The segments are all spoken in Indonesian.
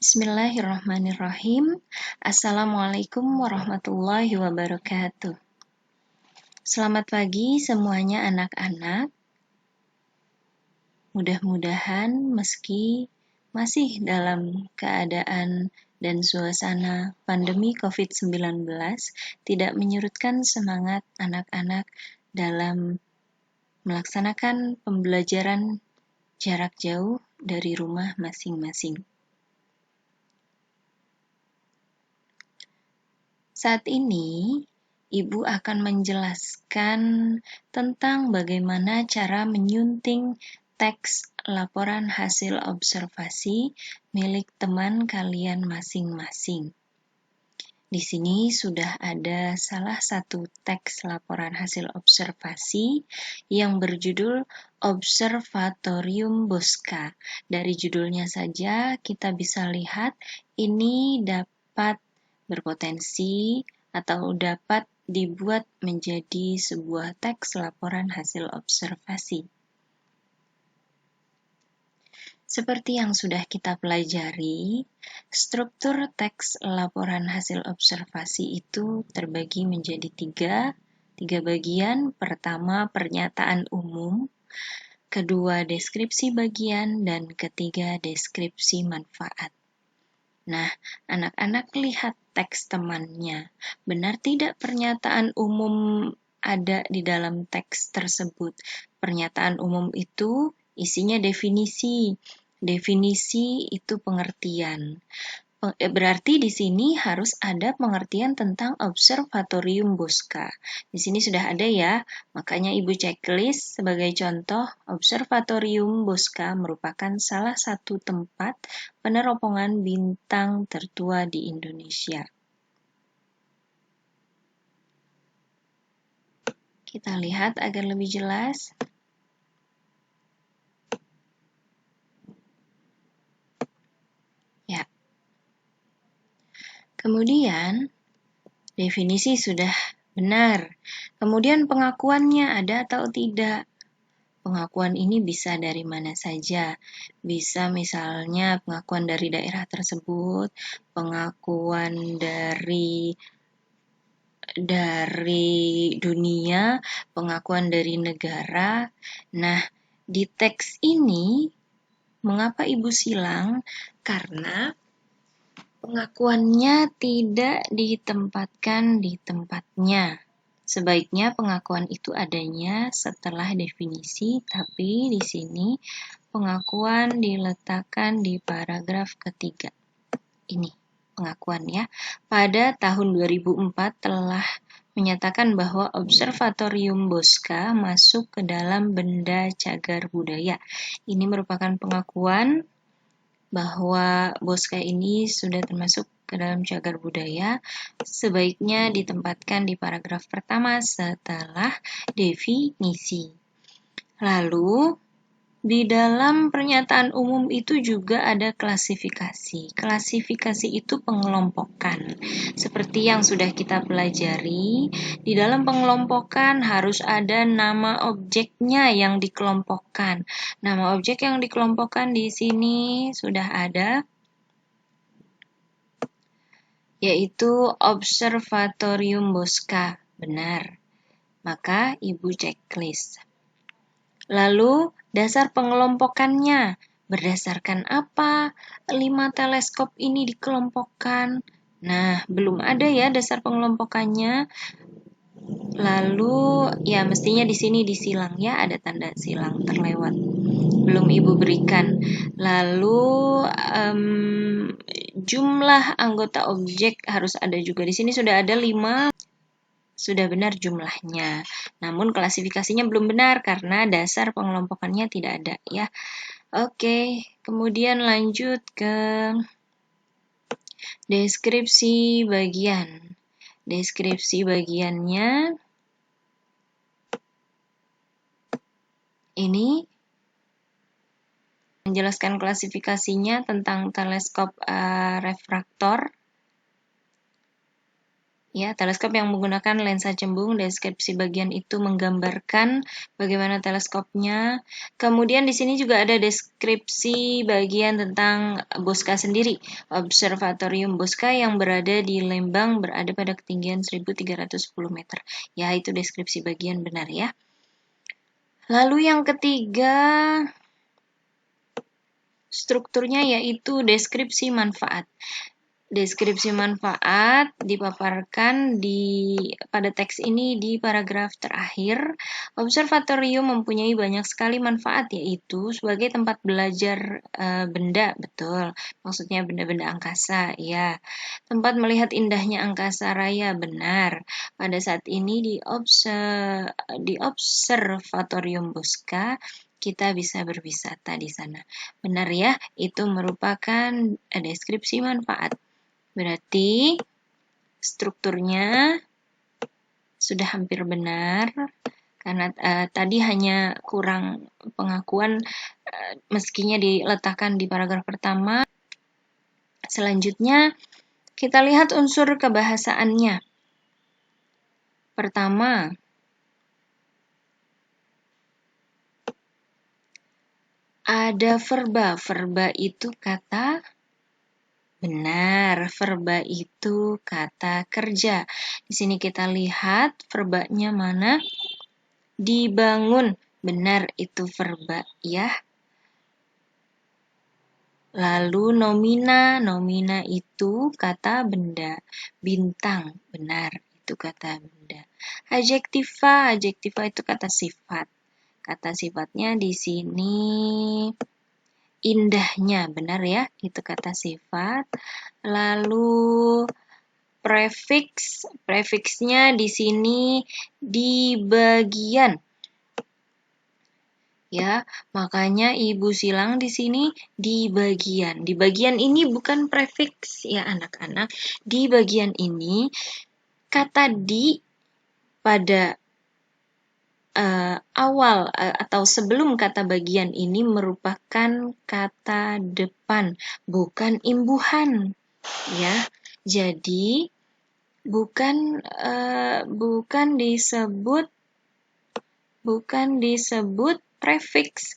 Bismillahirrahmanirrahim. Assalamualaikum warahmatullahi wabarakatuh. Selamat pagi semuanya anak-anak. Mudah-mudahan meski masih dalam keadaan dan suasana pandemi COVID-19 tidak menyurutkan semangat anak-anak dalam melaksanakan pembelajaran jarak jauh dari rumah masing-masing. Saat ini, Ibu akan menjelaskan tentang bagaimana cara menyunting teks laporan hasil observasi milik teman kalian masing-masing. Di sini sudah ada salah satu teks laporan hasil observasi yang berjudul Observatorium Bosca. Dari judulnya saja kita bisa lihat ini dapat berpotensi atau dapat dibuat menjadi sebuah teks laporan hasil observasi. Seperti yang sudah kita pelajari, struktur teks laporan hasil observasi itu terbagi menjadi tiga bagian. Pertama, pernyataan umum, kedua, deskripsi bagian, dan ketiga, deskripsi manfaat. Nah, anak-anak lihat teks temannya. Benar tidak pernyataan umum ada di dalam teks tersebut? Pernyataan umum itu isinya definisi. Definisi itu pengertian. Berarti di sini harus ada pengertian tentang Observatorium Bosca. Di sini sudah ada ya, makanya Ibu checklist sebagai contoh. Observatorium Bosca merupakan salah satu tempat peneropongan bintang tertua di Indonesia. Kita lihat agar lebih jelas. Ya. Kemudian, definisi sudah benar. Kemudian pengakuannya ada atau tidak? Pengakuan ini bisa dari mana saja. Bisa misalnya pengakuan dari daerah tersebut, pengakuan dari dunia, pengakuan dari negara. Nah, di teks ini, mengapa Ibu silang? Karena pengakuannya tidak ditempatkan di tempatnya. Sebaiknya pengakuan itu adanya setelah definisi, tapi di sini pengakuan diletakkan di paragraf ketiga. Ini pengakuan ya. Pada tahun 2004 telah menyatakan bahwa Observatorium Bosca masuk ke dalam benda cagar budaya. Ini merupakan pengakuan bahwa Bosca ini sudah termasuk ke dalam cagar budaya, sebaiknya ditempatkan di paragraf pertama setelah definisi. Lalu, di dalam pernyataan umum itu juga ada klasifikasi. Klasifikasi itu pengelompokan. Seperti yang sudah kita pelajari, di dalam pengelompokan harus ada nama objeknya yang dikelompokkan. Nama objek yang dikelompokkan di sini sudah ada, yaitu Observatorium Bosca. Benar. Maka Ibu checklist. Lalu, dasar pengelompokannya. Berdasarkan apa 5 teleskop ini dikelompokkan? Nah, belum ada ya dasar pengelompokannya. Lalu, ya mestinya di sini disilang ya, ada tanda silang terlewat. Belum Ibu berikan. Lalu, jumlah anggota objek harus ada juga. Di sini sudah ada 5. Sudah benar jumlahnya. Namun klasifikasinya belum benar karena dasar pengelompokannya tidak ada ya. Oke, kemudian lanjut ke deskripsi bagian. Deskripsi bagiannya ini menjelaskan klasifikasinya tentang teleskop refraktor. Ya, teleskop yang menggunakan lensa cembung, deskripsi bagian itu menggambarkan bagaimana teleskopnya. Kemudian di sini juga ada deskripsi bagian tentang Bosca sendiri. Observatorium Bosca yang berada di Lembang berada pada ketinggian 1310 meter. Ya, itu deskripsi bagian benar ya. Lalu yang ketiga, strukturnya yaitu deskripsi manfaat. Deskripsi manfaat dipaparkan pada teks ini di paragraf terakhir. Observatorium mempunyai banyak sekali manfaat, yaitu sebagai tempat belajar benda, betul. Maksudnya benda-benda angkasa, ya. Tempat melihat indahnya angkasa raya, benar. Pada saat ini di Observatorium Bosca kita bisa berwisata di sana. Benar ya, itu merupakan deskripsi manfaat. Berarti strukturnya sudah hampir benar, karena tadi hanya kurang pengakuan meskinya diletakkan di paragraf pertama. Selanjutnya, kita lihat unsur kebahasaannya. Pertama, ada verba. Verba itu kata benar, verba itu kata kerja. Di sini kita lihat verbanya mana? Dibangun. Benar, itu verba ya. Lalu nomina. Nomina itu kata benda. Bintang. Benar, itu kata benda. Adjektiva. Adjektiva itu kata sifat. Kata sifatnya di sini indahnya, benar ya, itu kata sifat. Lalu prefix, prefiksnya di sini di bagian. Ya, makanya Ibu Silang di sini di bagian. Di bagian ini bukan prefiks ya anak-anak. Di bagian ini kata di pada awal atau sebelum kata bagian ini merupakan kata depan, bukan imbuhan, ya. Jadi bukan disebut prefiks,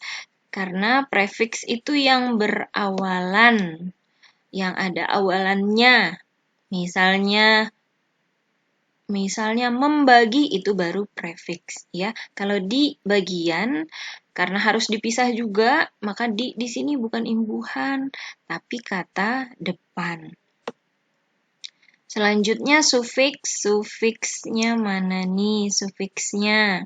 karena prefiks itu yang berawalan, yang ada awalannya. Misalnya membagi itu baru prefiks ya. Kalau di bagian karena harus dipisah juga, maka di sini bukan imbuhan tapi kata depan. Selanjutnya sufiks. Sufiksnya mana nih sufiksnya?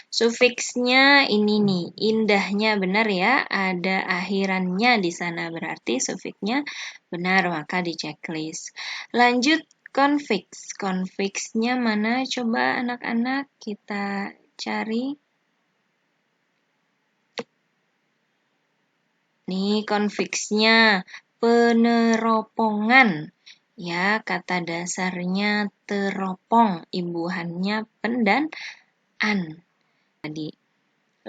Sufiksnya ini nih, indahnya benar ya, ada akhirannya di sana berarti sufiksnya benar, maka di checklist. Lanjut konfiks. Konfiksnya mana? Coba anak-anak kita cari. Nih konfiksnya peneropongan. Ya, kata dasarnya teropong, imbuhannya pen dan an. Tadi.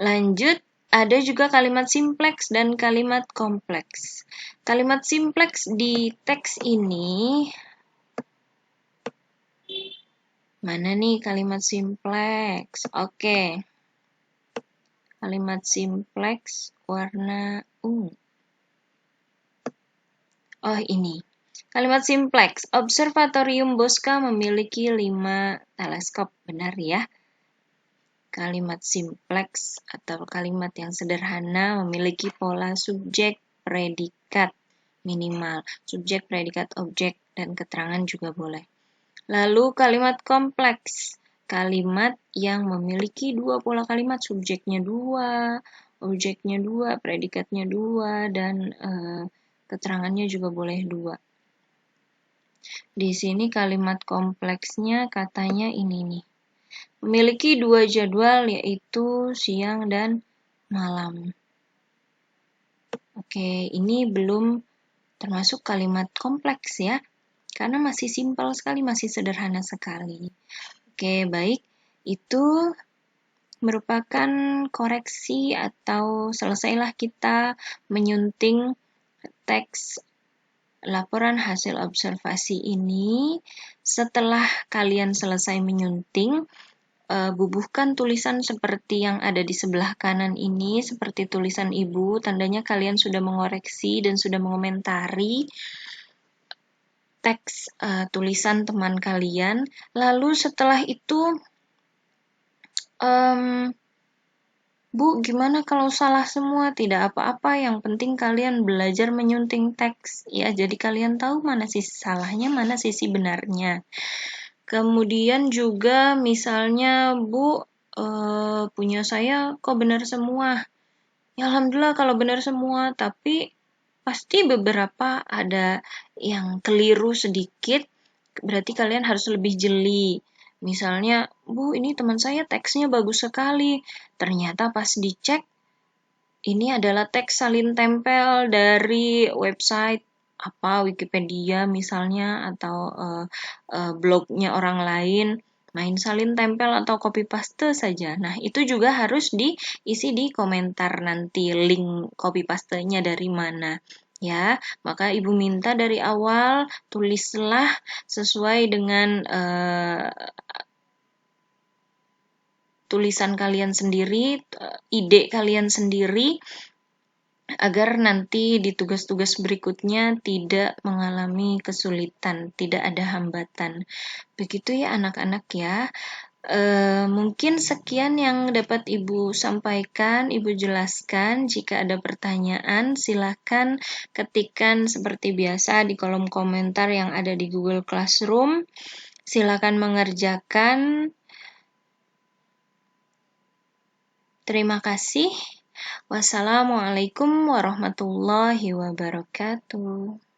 Lanjut, ada juga kalimat simpleks dan kalimat kompleks. Kalimat simpleks di teks ini, mana nih kalimat simpleks? Oke. Kalimat simpleks warna ungu. Oh, ini. Kalimat simpleks. Observatorium Bosca memiliki 5 teleskop. Benar ya? Kalimat simpleks atau kalimat yang sederhana memiliki pola subjek, predikat minimal, subjek, predikat, objek, dan keterangan juga boleh. Lalu kalimat kompleks, kalimat yang memiliki 2 pola kalimat, subjeknya 2, objeknya 2, predikatnya 2, dan keterangannya juga boleh 2. Di sini kalimat kompleksnya katanya ini nih. Memiliki 2 jadwal yaitu siang dan malam. Oke, ini belum termasuk kalimat kompleks ya, karena masih simpel sekali, masih sederhana sekali. Oke, baik. Itu merupakan koreksi atau selesailah kita menyunting teks laporan hasil observasi ini, setelah kalian selesai menyunting, bubuhkan tulisan seperti yang ada di sebelah kanan ini, seperti tulisan ibu, tandanya kalian sudah mengoreksi dan sudah mengomentari teks tulisan teman kalian. Lalu setelah itu, Bu, gimana kalau salah semua? Tidak apa-apa, yang penting kalian belajar menyunting teks. Ya, jadi kalian tahu mana sisi salahnya, mana sisi benarnya. Kemudian juga misalnya, Bu, punya saya kok benar semua. Ya alhamdulillah kalau benar semua, tapi pasti beberapa ada yang keliru sedikit, berarti kalian harus lebih jeli. Misalnya, Bu, ini teman saya teksnya bagus sekali. Ternyata pas dicek, ini adalah teks salin tempel dari website apa Wikipedia misalnya atau blognya orang lain, main salin tempel atau copy paste saja. Nah, itu juga harus diisi di komentar nanti link copy pastenya dari mana. Ya, maka Ibu minta dari awal tulislah sesuai dengan tulisan kalian sendiri, ide kalian sendiri, agar nanti di tugas-tugas berikutnya tidak mengalami kesulitan, tidak ada hambatan. Begitu ya anak-anak ya. Mungkin sekian yang dapat Ibu sampaikan, Ibu jelaskan. Jika ada pertanyaan, silakan ketikkan seperti biasa di kolom komentar yang ada di Google Classroom. Silakan mengerjakan. Terima kasih. Wassalamualaikum warahmatullahi wabarakatuh.